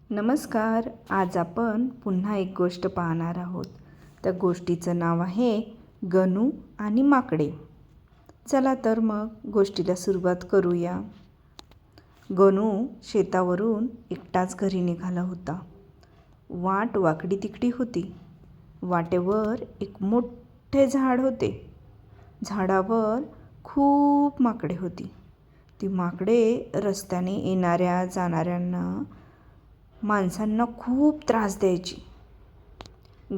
नमस्कार. आज आपण पुन्हा एक गोष्ट पाहणार आहोत. त्या गोष्टीचं नाव आहे गणू आणि माकडे. चला तर मग गोष्टीला सुरुवात करूया. गणू शेतावरून एकटाच घरी निघाला होता. वाट वाकडी तिकडी होती. वाटेवर एक मोठे झाड होते. झाडावर खूप माकडे होती. ती माकडे रस्त्याने येणाऱ्या जाणाऱ्यांना माणसांना खूप त्रास द्यायची.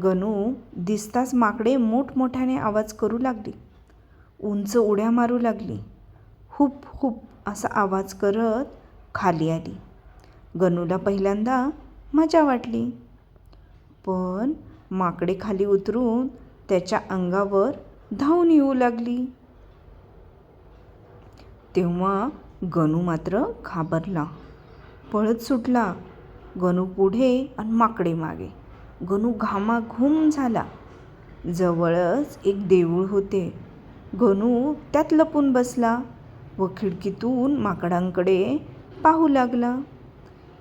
गणू दिसताच माकडे मोठमोठ्याने आवाज करू लागली. उंच उड्या मारू लागली. हुप हुप असा आवाज करत खाली आली. गणूला पहिल्यांदा मजा वाटली. पण माकडे खाली उतरून त्याच्या अंगावर धावून येऊ लागली. तेव्हा गणू मात्र घाबरला. पळत सुटला. गणू पुढे आणि माकडे मागे. गणू घामाघूम झाला. जवळच एक देऊळ होते. गणू त्यात लपून बसला व खिडकीतून माकडांकडे पाहू लागला.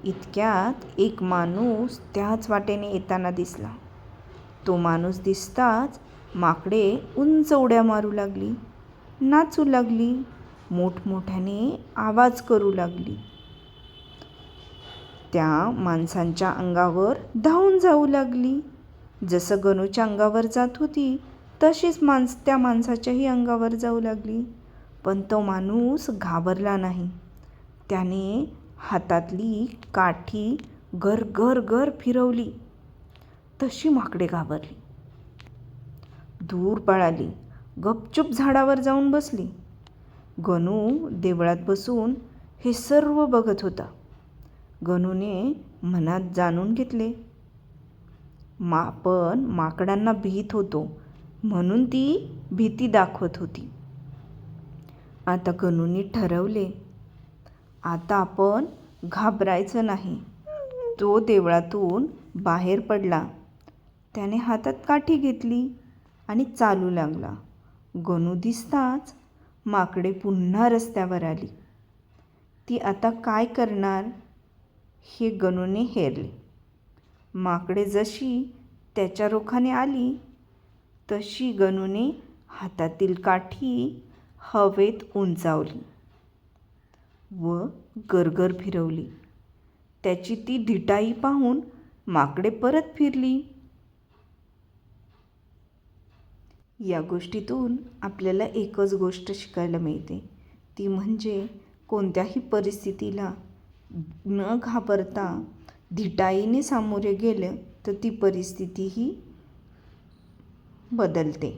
इतक्यात एक माणूस त्याच वाटेने येताना दिसला. तो माणूस दिसताच माकडे उंच उड्या मारू लागली, नाचू लागली, मोठमोठ्याने आवाज करू लागली. त्या माणसांच्या अंगावर धावून जाऊ लागली. जसं गणूच्या अंगावर जात होती तशीच त्या माणसाच्याही अंगावर जाऊ लागली. पण तो माणूस घाबरला नाही. त्याने हातातली काठी गर गर गर फिरवली. तशी माकडे घाबरली. दूर पळाली. गपचूप झाडावर जाऊन बसली. गणू देवळात बसून हे सर्व बघत होता. गणूने मनात जाणून घेतले, आपण माकडांना भीत होतो म्हणून ती भीती दाखवत होती. आता गणूने ठरवले, आता आपण घाबरायचं नाही. तो देवळातून बाहेर पडला. त्याने हातात काठी घेतली आणि चालू लागला. गणू दिसताच माकडे पुन्हा रस्त्यावर आली. ती आता काय करणार हे गणूने हेरले. माकडे जशी त्याच्या रोखाने आली तशी गणूने हातातील काठी हवेत उंचावली व गरगर फिरवली. त्याची ती धिटाई पाहून माकडे परत फिरली. या गोष्टीतून आपल्याला एकच गोष्ट शिकायला मिळते, ती म्हणजे कोणत्याही परिस्थितीला न घाबरता धिटाईने सामोरे गेलं तर ती परिस्थितीही बदलते.